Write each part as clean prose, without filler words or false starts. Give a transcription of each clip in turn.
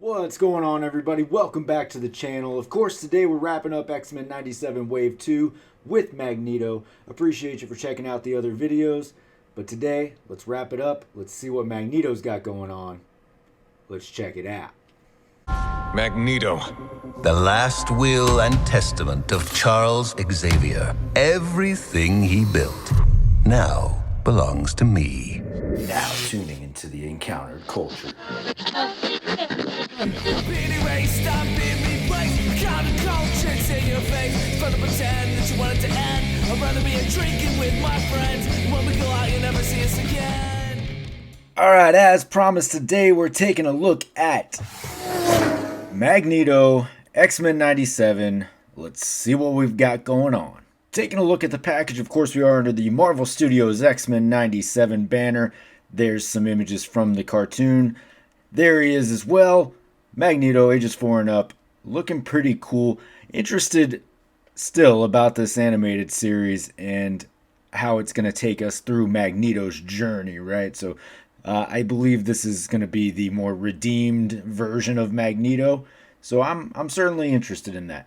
What's going on, everybody? Welcome back to the channel. Of course, today we're wrapping up X-Men 97 Wave 2 with Magneto. Appreciate you for checking out the other videos. But today, let's wrap it up. Let's see what Magneto's got going on. Let's check it out. Magneto. The last will and testament of Charles Xavier. Everything he built now belongs to me. Now tuning into the Encountered Culture. In your face, further pretend that you want it to end. I'd rather be drinking with my friends. When we go out, you never see us again. Alright, as promised, today we're taking a look at Magneto, X-Men 97. Let's see what we've got going on. Taking a look at the package, of course, we are under the Marvel Studios X-Men 97 banner. There's some images from the cartoon. There he is as well. Magneto, ages 4 and up. Looking pretty cool. Interested still about this animated series and how it's going to take us through Magneto's journey, right? So I believe this is going to be the more redeemed version of Magneto. So I'm certainly interested in that.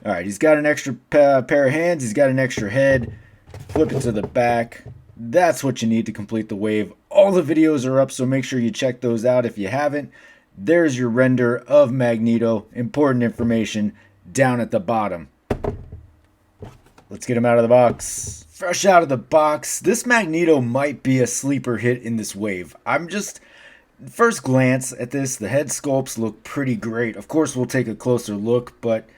All right, he's got an extra pair of hands. He's got an extra head. Flip it to the back. That's what you need to complete the wave. All the videos are up, so make sure you check those out if you haven't. There's your render of Magneto. Important information down at the bottom. Let's get him out of the box. Fresh out of the box. This Magneto might be a sleeper hit in this wave. I'm just... First glance at this, the head sculpts look pretty great. Of course, we'll take a closer look, but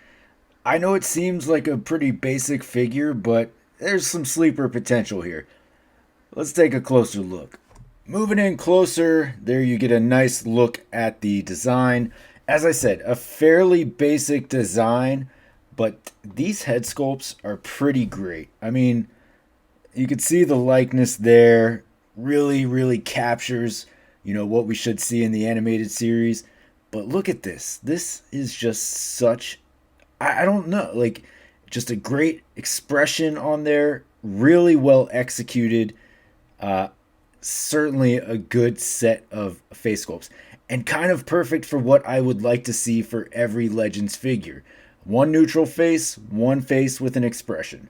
I know it seems like a pretty basic figure, but there's some sleeper potential here. Let's take a closer look. Moving in closer, there you get a nice look at the design. As I said, a fairly basic design, but these head sculpts are pretty great. I mean, you can see the likeness there. Really captures, what we should see in the animated series. But look at this. This is just such, I don't know, like just a great expression on there. Really well executed. Certainly a good set of face sculpts. And kind of perfect for what I would like to see for every Legends figure. One neutral face, one face with an expression.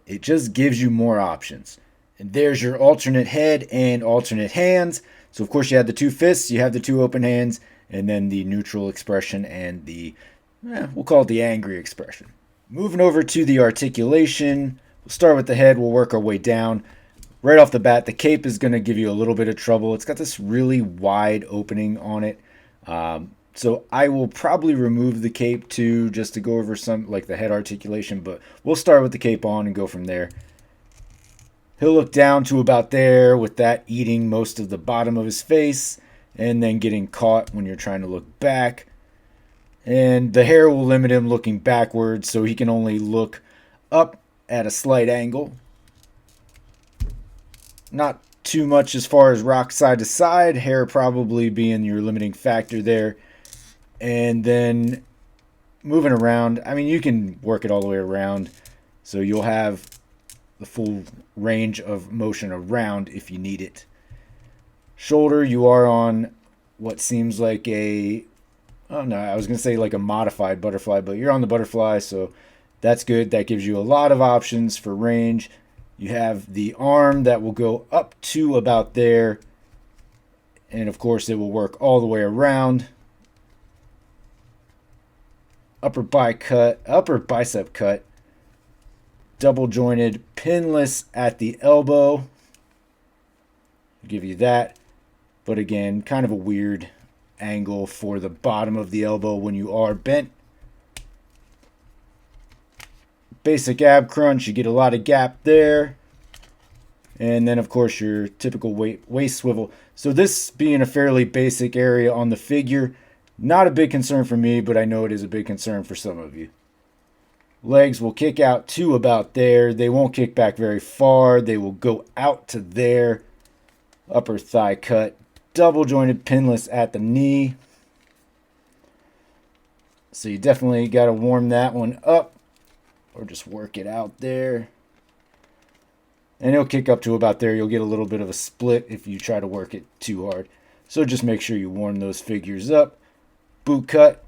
It just gives you more options. And there's your alternate head and alternate hands. So of course you have the two fists, you have the two open hands, and then the neutral expression and the, we'll call it the angry expression. Moving over to the articulation, we'll start with the head, we'll work our way down. Right off the bat, the cape is going to give you a little bit of trouble. It's got this really wide opening on it. So I will probably remove the cape too, just to go over some, like the head articulation. But we'll start with the cape on and go from there. He'll look down to about there with that eating most of the bottom of his face. And then getting caught when you're trying to look back. And the hair will limit him looking backwards, so he can only look up at a slight angle. Not too much as far as rock side to side. Hair probably being your limiting factor there. And then moving around. I mean, you can work it all the way around. So you'll have the full range of motion around if you need it. Shoulder, you are on what seems like a... Oh, no, I was going to say like a modified butterfly. But you're on the butterfly, so that's good. That gives you a lot of options for range. You have the arm that will go up to about there. And of course, it will work all the way around. Upper bicep cut. Double jointed, pinless at the elbow. I'll give you that. But again, kind of a weird angle for the bottom of the elbow when you are bent. Basic ab crunch, you get a lot of gap there. And then, of course, your typical waist swivel. So this being a fairly basic area on the figure, not a big concern for me, but I know it is a big concern for some of you. Legs will kick out to about there. They won't kick back very far. They will go out to there. Upper thigh cut. Double jointed pinless at the knee. So you definitely got to warm that one up. Or just work it out there. And it'll kick up to about there. You'll get a little bit of a split if you try to work it too hard. So just make sure you warm those figures up. boot cut,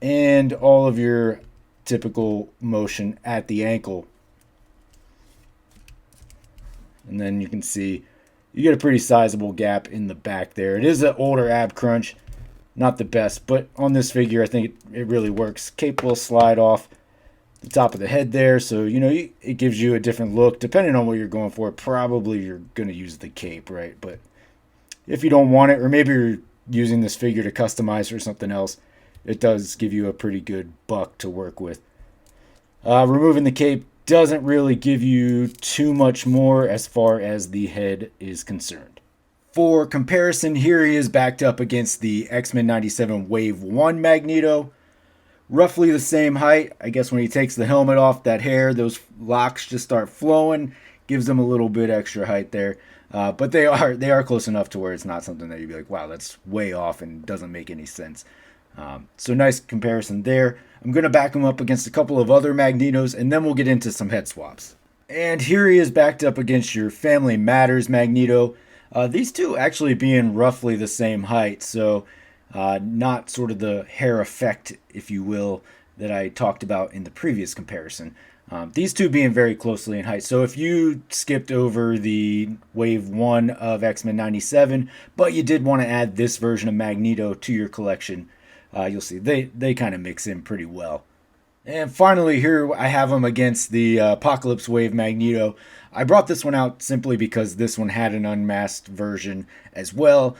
and all of your typical motion at the ankle. And then you can see you get a pretty sizable gap in the back there. It is an older ab crunch, not the best, but on this figure I think it really works. Cape will slide off the top of the head there, so it gives you a different look. Depending on what you're going for, probably you're going to use the cape, right? But if you don't want it, or maybe you're using this figure to customize for something else, it does give you a pretty good buck to work with. Removing the cape doesn't really give you too much more as far as the head is concerned. For comparison, here he is backed up against the X-Men 97 Wave 1 Magneto. Roughly the same height. I guess when he takes the helmet off, that hair, those locks just start flowing. Gives them a little bit extra height there. But they are close enough to where it's not something that you'd be like, wow, that's way off and doesn't make any sense. So nice comparison there. I'm going to back him up against a couple of other Magnetos, and then we'll get into some head swaps. And here he is backed up against your Family Matters Magneto. These two actually being roughly the same height, so not sort of the hair effect, if you will, that I talked about in the previous comparison. These two being very closely in height. So if you skipped over the Wave 1 of X-Men 97, but you did want to add this version of Magneto to your collection, you'll see they kind of mix in pretty well. And finally, here I have him against the Apocalypse Wave Magneto. I brought this one out simply because this one had an unmasked version as well.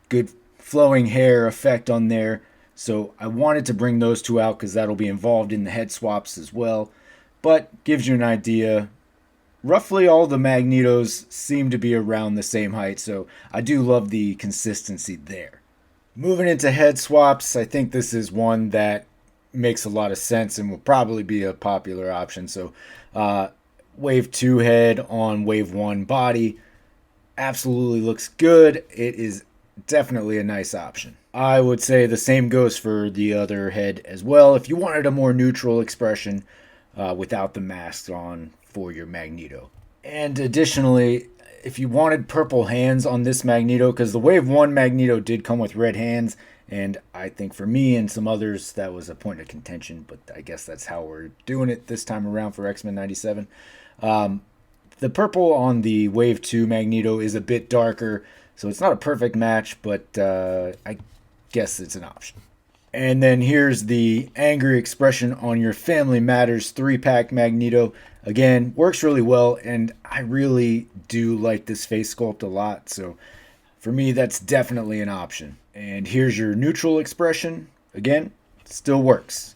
Good flowing hair effect on there. So I wanted to bring those two out because that'll be involved in the head swaps as well. But gives you an idea. Roughly all the Magnetos seem to be around the same height, so I do love the consistency there. Moving into head swaps, I think this is one that makes a lot of sense and will probably be a popular option. So Wave 2 head on Wave 1 body absolutely looks good. It is definitely a nice option. I would say the same goes for the other head as well. If you wanted a more neutral expression without the mask on for your Magneto. And additionally, if you wanted purple hands on this Magneto, because the Wave 1 Magneto did come with red hands, and I think for me and some others that was a point of contention, but I guess that's how we're doing it this time around for X-Men 97. The purple on the Wave 2 Magneto is a bit darker, so it's not a perfect match, but I guess it's an option. And then here's the angry expression on your Family Matters 3-pack Magneto. Again, works really well, and I really do like this face sculpt a lot, so for me that's definitely an option. And here's your neutral expression. Again, still works.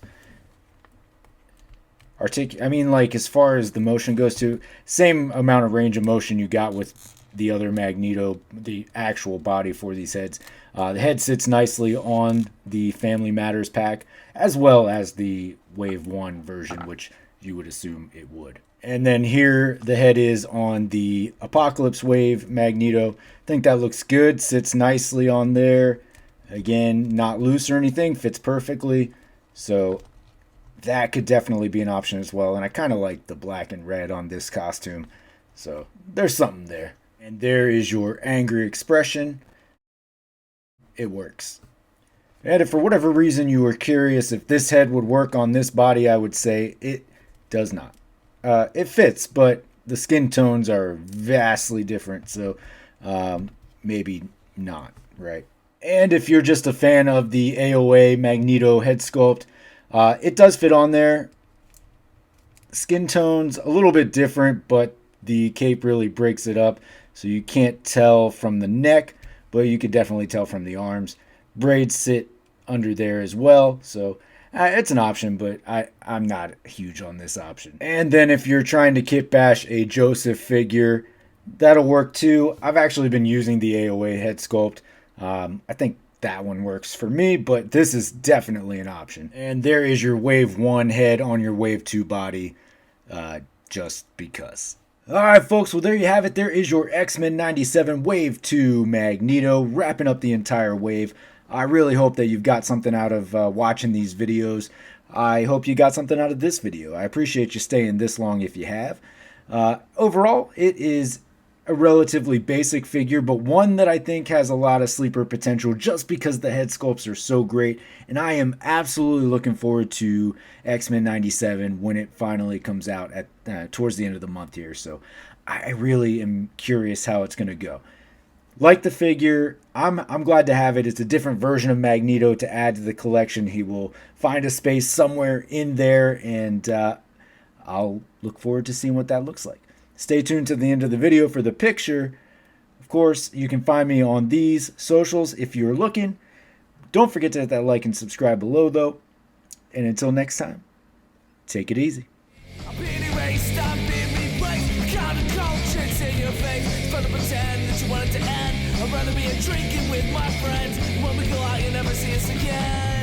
As far as the motion goes to, same amount of range of motion you got with the other Magneto, the actual body for these heads. The head sits nicely on the Family Matters pack, as well as the Wave 1 version, which you would assume it would. And then here the head is on the Apocalypse Wave Magneto. I think that looks good, sits nicely on there. Again, not loose or anything, fits perfectly. So that could definitely be an option as well. And I kind of like the black and red on this costume. So there's something there. And there is your angry expression. It works. And if for whatever reason you were curious if this head would work on this body, I would say it does not. It fits, but the skin tones are vastly different. So maybe not, right? And if you're just a fan of the AOA Magneto head sculpt, it does fit on there. Skin tones a little bit different, but the cape really breaks it up. So you can't tell from the neck, but you could definitely tell from the arms. Braids sit under there as well. So it's an option, but I'm not huge on this option. And then if you're trying to kit bash a Joseph figure, that'll work too. I've actually been using the AOA head sculpt. I think that one works for me, but this is definitely an option. And there is your Wave 1 head on your Wave 2 body, just because. Alright folks, well there you have it. There is your X-Men 97 Wave 2 Magneto, wrapping up the entire wave. I really hope that you've got something out of watching these videos. I hope you got something out of this video. I appreciate you staying this long if you have. Overall, it is a relatively basic figure, but one that I think has a lot of sleeper potential just because the head sculpts are so great. And I am absolutely looking forward to X-Men 97 when it finally comes out at towards the end of the month here. So I really am curious how it's going to go. Like the figure, I'm glad to have it. It's a different version of Magneto to add to the collection. He will find a space somewhere in there, and I'll look forward to seeing what that looks like. Stay tuned to the end of the video for the picture. Of course, you can find me on these socials if you're looking. Don't forget to hit that like and subscribe below, though. And until next time, take it easy. I'm being erased, I'm being replaced. Counterculture, it's in your face. It's fun to pretend that you want it to end. I'd rather be drinking with my friends. When we go out, you never see us again.